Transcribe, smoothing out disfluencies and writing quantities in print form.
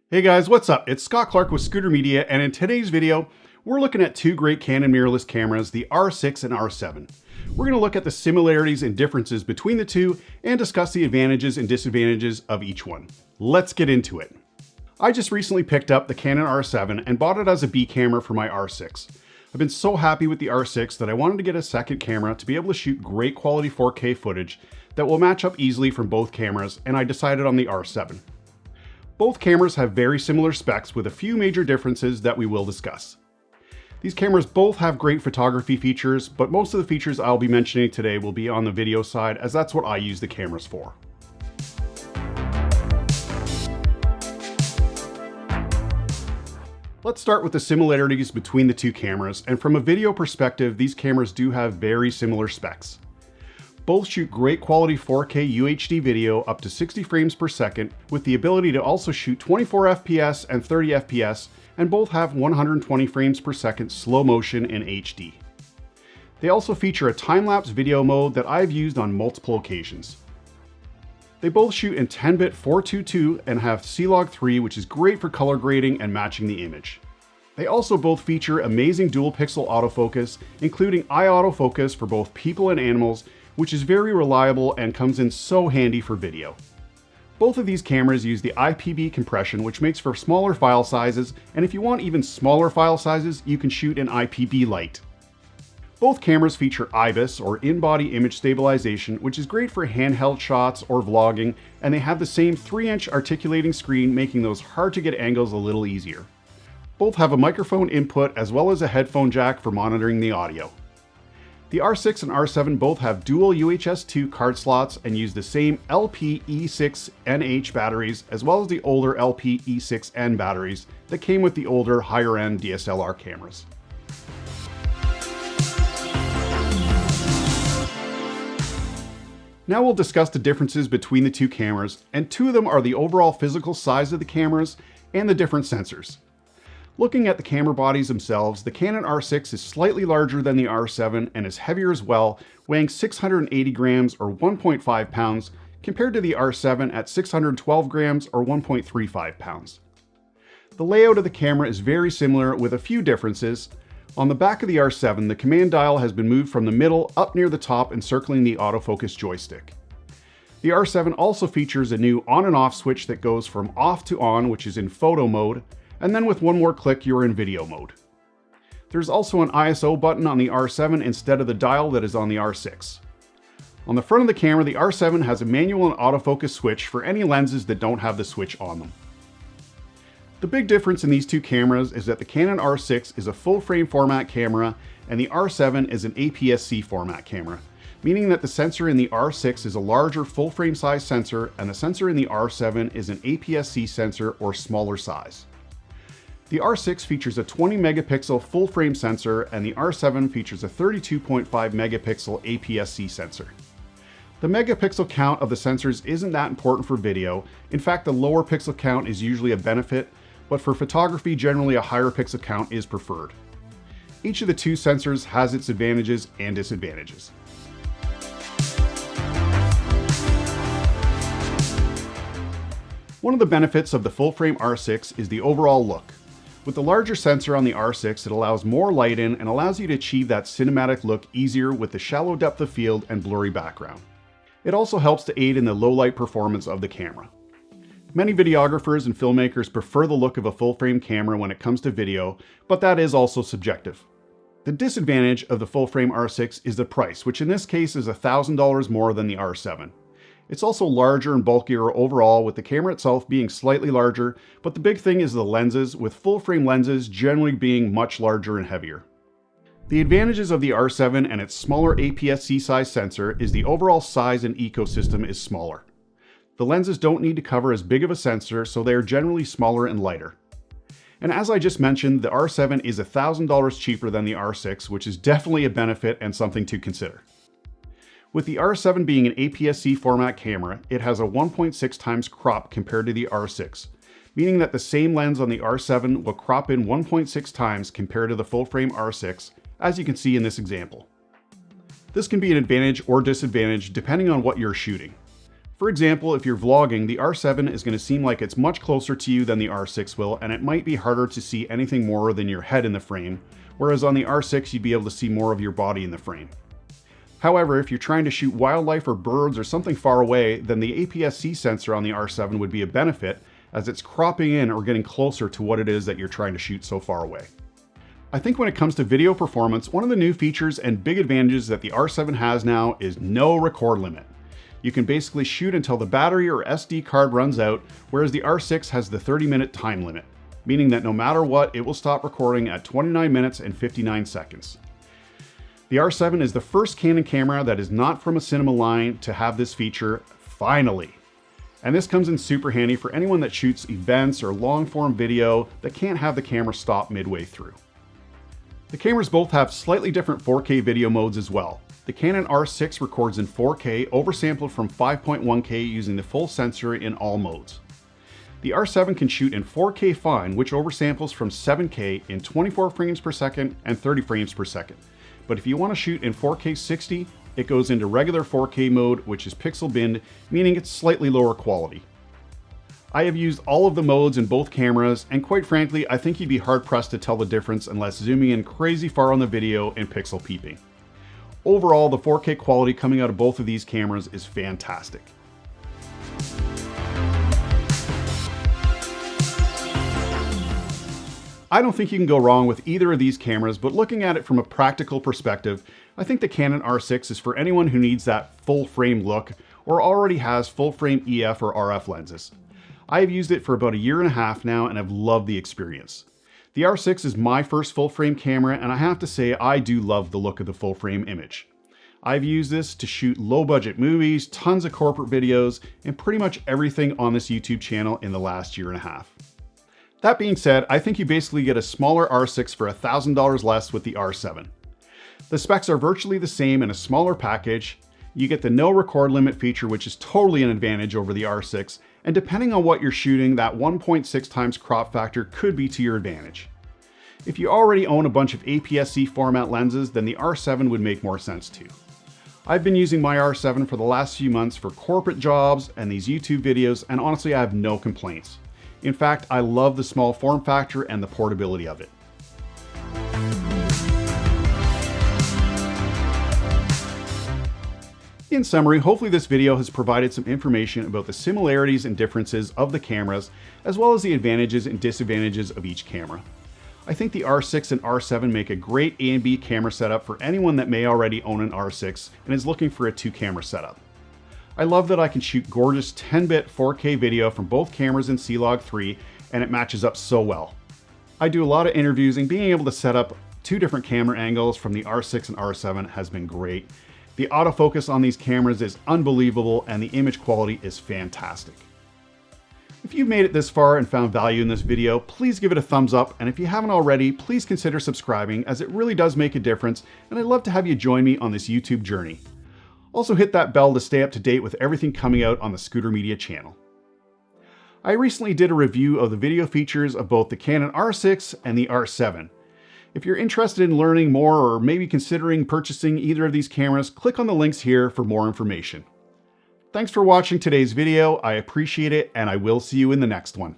Hey guys, what's up? It's Scott Clark with Scooter Media, and in today's video, we're looking at two great Canon mirrorless cameras, the R6 and R7. We're going to look at the similarities and differences between the two and discuss the advantages and disadvantages of each one. Let's get into it. I just recently picked up the Canon R7 and bought it as a B camera for my R6. I've been so happy with the R6 that I wanted to get a second camera to be able to shoot great quality 4K footage that will match up easily from both cameras, and I decided on the R7. Both cameras have very similar specs with a few major differences that we will discuss. These cameras both have great photography features, but most of the features I'll be mentioning today will be on the video side, as that's what I use the cameras for. Let's start with the similarities between the two cameras, and from a video perspective, these cameras do have very similar specs. Both shoot great quality 4K UHD video up to 60 frames per second with the ability to also shoot 24 FPS and 30 FPS, and both have 120 frames per second slow motion in HD. They also feature a time-lapse video mode that I've used on multiple occasions. They both shoot in 10-bit 422 and have C-Log 3, which is great for color grading and matching the image. They also both feature amazing dual pixel autofocus, including eye autofocus for both people and animals, which is very reliable and comes in so handy for video. Both of these cameras use the IPB compression, which makes for smaller file sizes, and if you want even smaller file sizes, you can shoot in IPB Lite. Both cameras feature IBIS, or in-body image stabilization, which is great for handheld shots or vlogging, and they have the same 3-inch articulating screen, making those hard-to-get angles a little easier. Both have a microphone input as well as a headphone jack for monitoring the audio. The R6 and R7 both have dual UHS 2 card slots and use the same LP-E6NH batteries as well as the older LP-E6N batteries that came with the older higher-end DSLR cameras. Now we'll discuss the differences between the two cameras, and two of them are the overall physical size of the cameras and the different sensors. Looking at the camera bodies themselves, the Canon R6 is slightly larger than the R7 and is heavier as well, weighing 680 grams or 1.5 pounds, compared to the R7 at 612 grams or 1.35 pounds. The layout of the camera is very similar with a few differences. On the back of the R7, the command dial has been moved from the middle up near the top, encircling the autofocus joystick. The R7 also features a new on and off switch that goes from off to on, which is in photo mode, and then with one more click you're in video mode. There's also an ISO button on the R7 instead of the dial that is on the R6. On the front of the camera, the R7 has a manual and autofocus switch for any lenses that don't have the switch on them. The big difference in these two cameras is that the Canon R6 is a full frame format camera and the R7 is an APS-C format camera, meaning that the sensor in the R6 is a larger full frame size sensor and the sensor in the R7 is an APS-C sensor or smaller size. The R6 features a 20 megapixel full frame sensor and the R7 features a 32.5 megapixel APS-C sensor. The megapixel count of the sensors isn't that important for video. In fact, the lower pixel count is usually a benefit, but for photography, generally a higher pixel count is preferred. Each of the two sensors has its advantages and disadvantages. One of the benefits of the full frame R6 is the overall look. With the larger sensor on the R6, it allows more light in and allows you to achieve that cinematic look easier with the shallow depth of field and blurry background. It also helps to aid in the low light performance of the camera. Many videographers and filmmakers prefer the look of a full frame camera when it comes to video, but that is also subjective. The disadvantage of the full frame R6 is the price, which in this case is $1,000 more than the R7. It's also larger and bulkier overall, with the camera itself being slightly larger, but the big thing is the lenses, with full frame lenses generally being much larger and heavier. The advantages of the R7 and its smaller APS-C size sensor is the overall size and ecosystem is smaller. The lenses don't need to cover as big of a sensor, so they are generally smaller and lighter. And as I just mentioned, the R7 is $1,000 cheaper than the R6, which is definitely a benefit and something to consider. With the R7 being an APS-C format camera, it has a 1.6 times crop compared to the R6, meaning that the same lens on the R7 will crop in 1.6 times compared to the full frame R6, as you can see in this example. This can be an advantage or disadvantage depending on what you're shooting. For example, if you're vlogging, the R7 is going to seem like it's much closer to you than the R6 will, and it might be harder to see anything more than your head in the frame, whereas on the R6 you'd be able to see more of your body in the frame. However, if you're trying to shoot wildlife or birds or something far away, then the APS-C sensor on the R7 would be a benefit, as it's cropping in or getting closer to what it is that you're trying to shoot so far away. I think when it comes to video performance, one of the new features and big advantages that the R7 has now is no record limit. You can basically shoot until the battery or SD card runs out, whereas the R6 has the 30-minute time limit, meaning that no matter what, it will stop recording at 29 minutes and 59 seconds. The R7 is the first Canon camera that is not from a cinema line to have this feature, finally. And this comes in super handy for anyone that shoots events or long-form video that can't have the camera stop midway through. The cameras both have slightly different 4K video modes as well. The Canon R6 records in 4K, oversampled from 5.1K using the full sensor in all modes. The R7 can shoot in 4K fine, which oversamples from 7K in 24 frames per second and 30 frames per second. But if you want to shoot in 4K 60, it goes into regular 4K mode, which is pixel binned, meaning it's slightly lower quality. I have used all of the modes in both cameras, and quite frankly, I think you'd be hard pressed to tell the difference unless zooming in crazy far on the video and pixel peeping. Overall, the 4K quality coming out of both of these cameras is fantastic. I don't think you can go wrong with either of these cameras, but looking at it from a practical perspective, I think the Canon R6 is for anyone who needs that full frame look or already has full frame EF or RF lenses. I have used it for about a year and a half now and I've loved the experience. The R6 is my first full frame camera, and I have to say I do love the look of the full frame image. I've used this to shoot low budget movies, tons of corporate videos, and pretty much everything on this YouTube channel in the last year and a half. That being said, I think you basically get a smaller R6 for $1,000 less with the R7. The specs are virtually the same in a smaller package. You get the no record limit feature, which is totally an advantage over the R6, and depending on what you're shooting, that 1.6 times crop factor could be to your advantage. If you already own a bunch of APS-C format lenses, then the R7 would make more sense too. I've been using my R7 for the last few months for corporate jobs and these YouTube videos, and honestly I have no complaints. In fact, I love the small form factor and the portability of it. In summary, hopefully this video has provided some information about the similarities and differences of the cameras, as well as the advantages and disadvantages of each camera. I think the R6 and R7 make a great A and B camera setup for anyone that may already own an R6 and is looking for a 2-camera setup. I love that I can shoot gorgeous 10-bit 4K video from both cameras in C-Log 3, and it matches up so well. I do a lot of interviews, and being able to set up 2 different camera angles from the R6 and R7 has been great. The autofocus on these cameras is unbelievable, and the image quality is fantastic. If you've made it this far and found value in this video, please give it a thumbs up, and if you haven't already, please consider subscribing, as it really does make a difference, and I'd love to have you join me on this YouTube journey. Also hit that bell to stay up to date with everything coming out on the Scooter Media channel. I recently did a review of the video features of both the Canon R6 and the R7. If you're interested in learning more or maybe considering purchasing either of these cameras, click on the links here for more information. Thanks for watching today's video. I appreciate it, and I will see you in the next one.